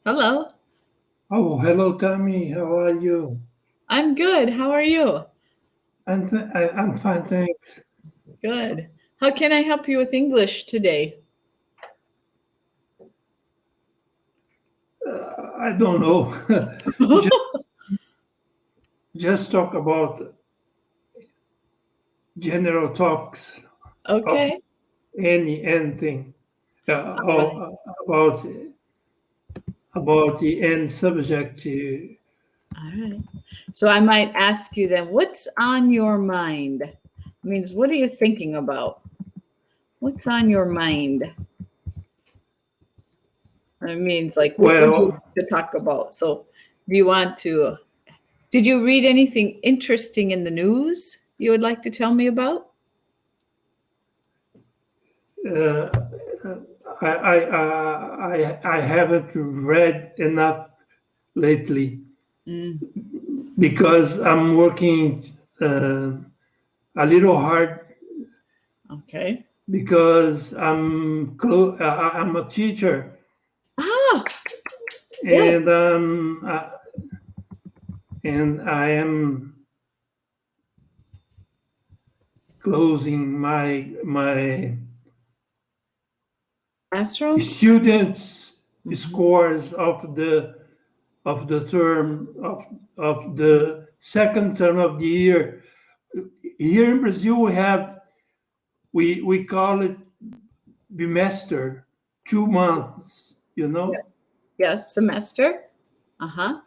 Hello. Oh, hello, Tammy. How are you? I'm good. How are you? I'm fine, thanks. Good. How can I help you with English today? I don't know. just, just talk about general topics of Okay. anything All right. or about the end subject. All right. So I might ask you then, what's on your mind? Means what are you thinking about? What's on your mind? It means like what would you Well, like to talk about? So do you want to did you read anything interesting in the news you would like to tell me about? uh, I haven't read enough lately Mm, because I'm working a little hard okay. because I'm a teacher Ah, yes. and I am closing my Classroom? students Mhm. scores of the term of the second term of the year. Here in Brazil we call it bimester, 2 months, Yes. Yes, semester. Uh-huh.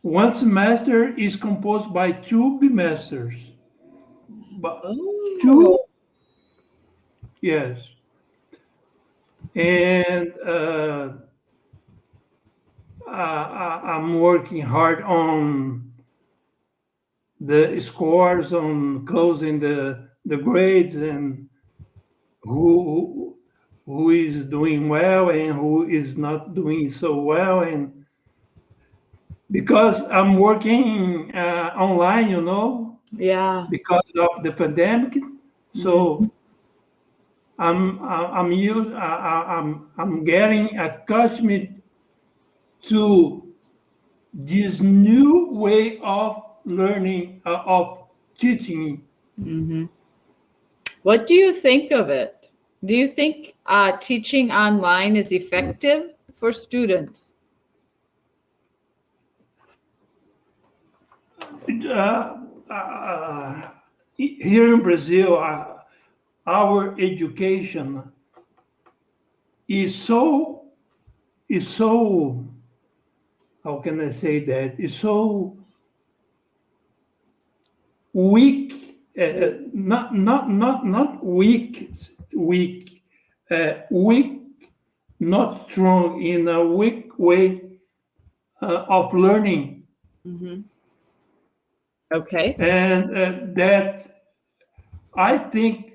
one semester is composed by two bimesters, but Oh, two, yes. And I'm working hard on the scores, on closing the grades, and who who is doing well and who is not doing so well. And because I'm working online, yeah. because of the pandemic, Mhm. so I'm getting accustomed to this new way of learning, of teaching. Mhm. What do you think of it? Do you think teaching online is effective for students? Uh, Here in Brazil, our education is so, how can I say that? Is so weak, not weak, not strong, in a weak way of learning, Hmm. Okay. and that I think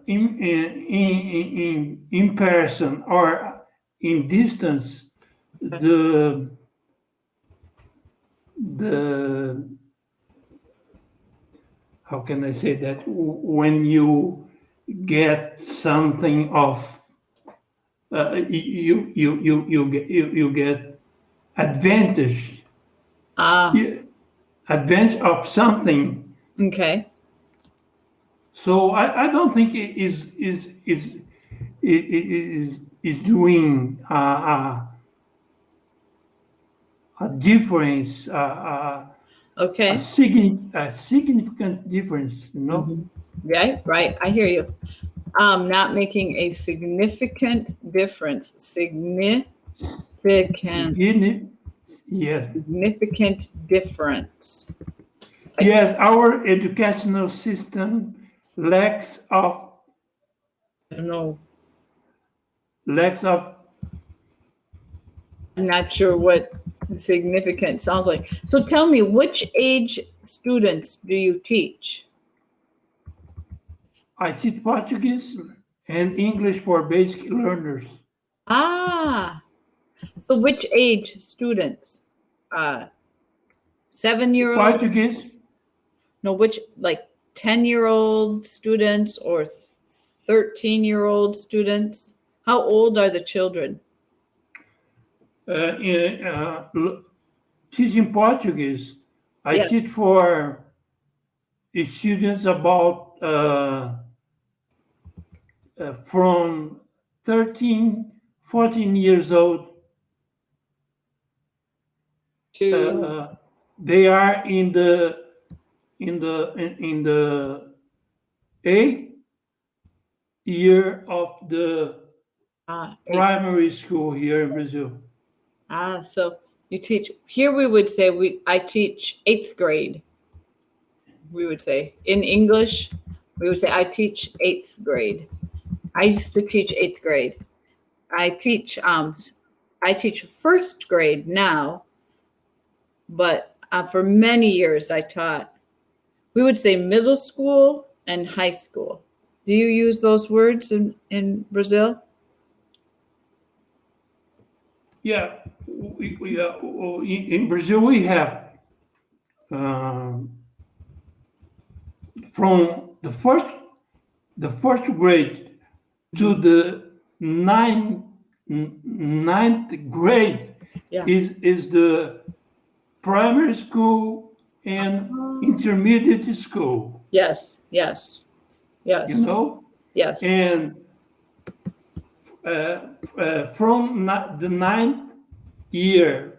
in person or in distance, the how can I say that, when you get something of you get advantage, Ah, advantage of something. okay. So I don't think it is doing a difference, Okay. a significant difference, Hmm. Right, right. I hear you. Not making a significant difference. Significant, Signi- yes, significant difference. I yes. Our educational system lacks of don't know. lacks of. I'm not sure what significant sounds like. So tell me, which age students do you teach? I teach Portuguese and English for basic learners. Ah, so which age students? Uh, 7-year-old? Portuguese, No, which like 10-year-old students or 13-year-old students? How old are the children? in, teaching Portuguese. I Yes. teach for students about from 13, 14 years old. To Uh, they are in the 8th year of the eight. primary school here in Brazil. So you teach here. We would say I teach eighth grade. We would say in English, we would say I teach eighth grade. I used to teach eighth grade. I teach I teach first grade now, but for many years I taught. We would say middle school and high school. Do you use those words in Brazil? Yeah, in Brazil we have um, from the first grade to the ninth grade Yeah. is the primary school and intermediate school, Yes. Yes. you Yes. know, Yes. and from the year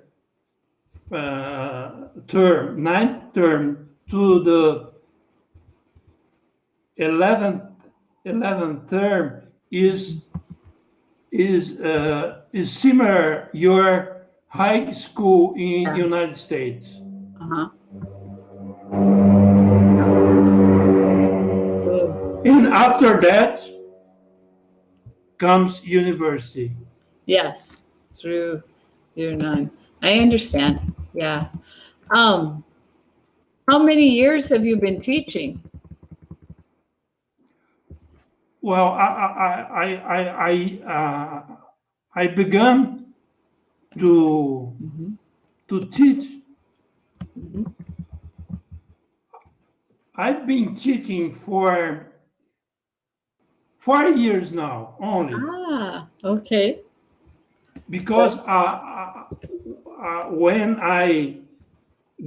ninth term to the 11th 11th term is similar your high school in Yeah. United States, Uh-huh. and after that comes university. Yes. Through year nine. I understand. Yeah. Um, how many years have you been teaching? Well, I began to Mhm. to teach. Mhm. I've been teaching for 4 years now only, Okay. because when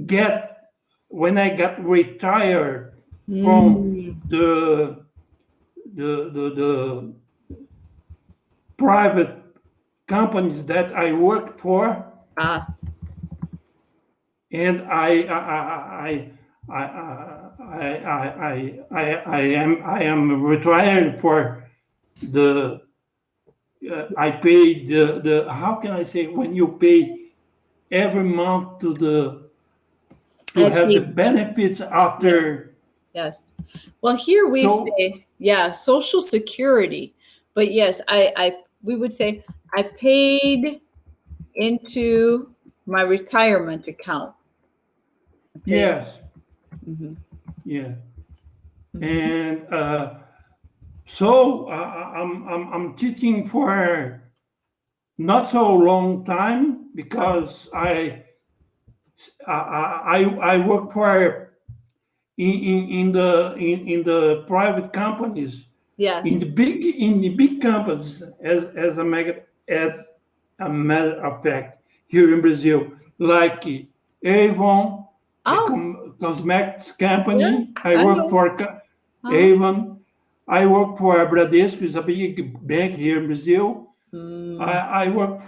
get I got retired from Mm. the private companies that I worked for, Ah, and I am retired for the I pay the how can I say, when you pay every month to I have the see. benefits Yes. after. Yes. Well, here we So say, yeah, Social Security. But yes, we would say I paid into my retirement account. I paid. yes, Mhm. yeah, Mhm. and so I'm teaching for not so long time, because I work for in the private companies, Yes. in the big companies, as a matter of fact, here in Brazil, like Avon, the Oh, cosmetics yes, company. I I work know. for Uh-huh. Avon. I work for Bradesco, is a big bank here in Brazil. Mm. I work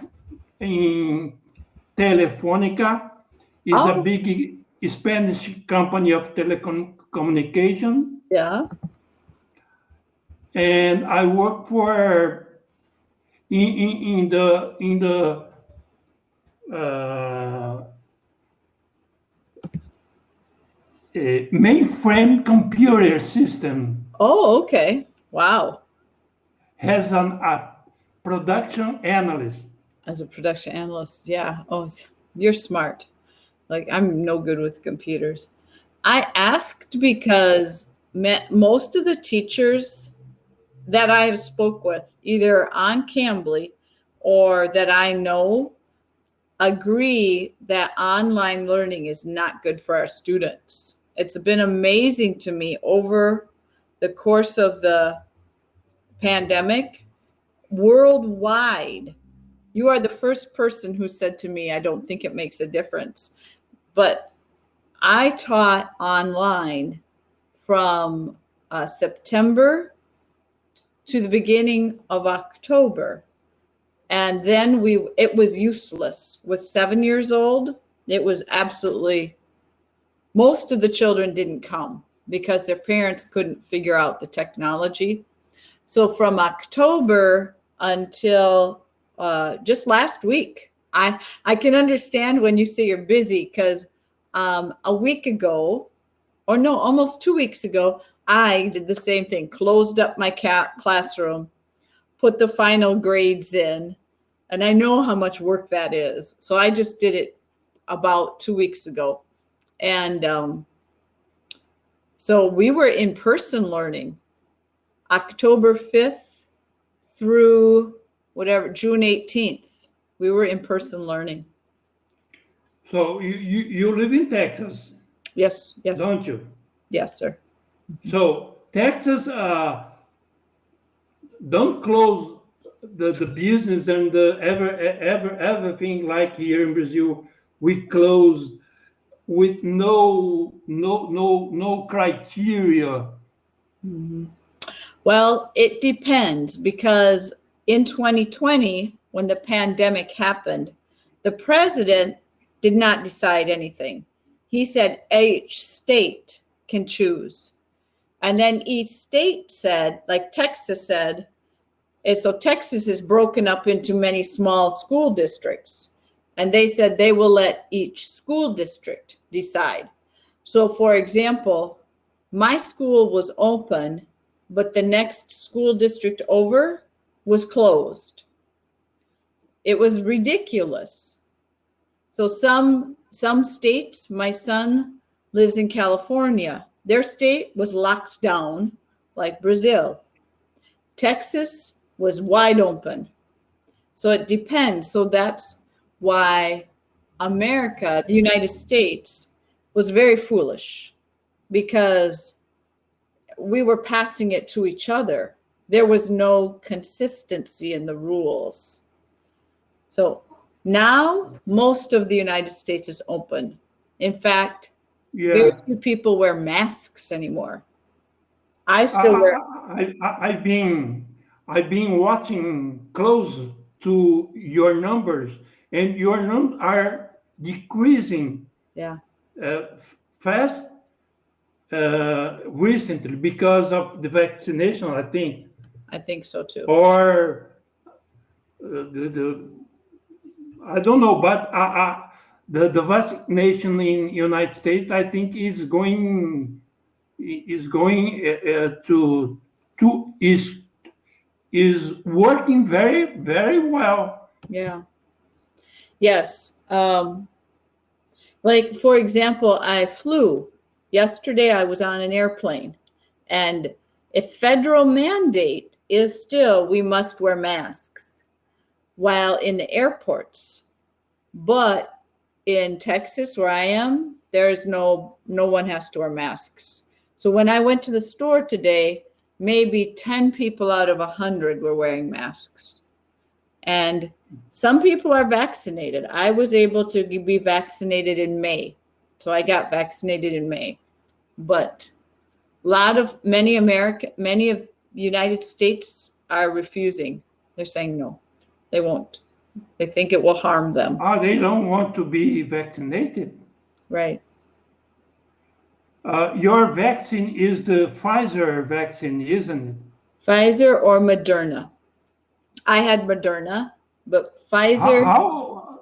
in Telefónica, is a Oh, big Spanish company of telecommunication, yeah. and I work for in the uh, mainframe computer system, Oh, okay. Wow. as a production analyst. As a production analyst, yeah. Oh, you're smart. Like I'm no good with computers. I asked because most of the teachers that I have spoke with, either on Cambly or that I know, agree that online learning is not good for our students. It's been amazing to me over the course of the pandemic worldwide. You are the first person who said to me, I don't think it makes a difference. But I taught online from September to the beginning of October. And then it was useless. With 7 years old, it was absolutely, most of the children didn't come because their parents couldn't figure out the technology. So from October until just last week, I can understand when you say you're busy, because a week ago, or no, almost 2 weeks ago, I did the same thing, closed up my classroom, put the final grades in, and I know how much work that is. So I just did it about 2 weeks ago. And so we were in person learning October 5th through June 18th. We were in person learning. So you live in Texas, Yes, yes. don't you? Yes, sir. So Texas don't close the business and everything like here in Brazil. We closed with no criteria. Mm-hmm. Well, it depends, because in 2020, when the pandemic happened, the president did not decide anything. He said each state can choose. And then each state said, like Texas said, and so Texas is broken up into many small school districts. And they said they will let each school district decide. So for example, my school was open, but the next school district over was closed. It was ridiculous. So some states, my son lives in California, their state was locked down like Brazil. Texas was wide open. So it depends. So that's why America, the United States, was very foolish, because we were passing it to each other. There was no consistency in the rules. So now most of the United States is open. In fact, very few people wear masks anymore. I still wear. I've been watching close to your numbers, and your numbers are decreasing. Yeah. Fast recently because of the vaccination, I think. I think so too. Or I don't know, but the vaccination in United States, I think, is going is working very, very well. Yeah. Yes. Like, for example, I flew. Yesterday I was on an airplane, and a federal mandate is still we must wear masks while in the airports. But in Texas, where I am, there's no one has to wear masks. So when I went to the store today, maybe 10 people out of 100 were wearing masks. And some people are vaccinated. I was able to be vaccinated in May. So I got vaccinated in May. But many of the United States are refusing. They're saying no, they won't. They think it will harm them. They don't want to be vaccinated. Right. Your vaccine is the Pfizer vaccine, isn't it? Pfizer or Moderna. I had Moderna, but Pfizer. How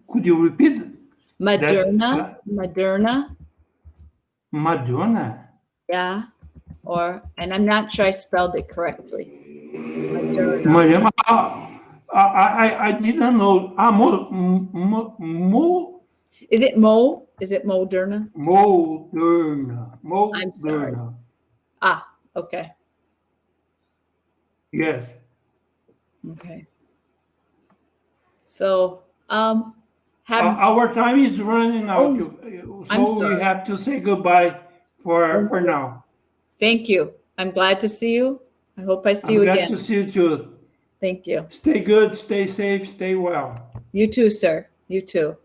could you repeat? Moderna. Madonna. Yeah. And I'm not sure I spelled it correctly. Moderna. I didn't know. Is it Mo? Is it Moderna? Moderna. I'm sorry. Okay. Yes. Okay. So, our time is running out, so we have to say goodbye for now. Thank you. I'm glad to see you. I hope I see you again. Glad to see you too. Thank you. Stay good, stay safe, stay well. You too, sir. You too.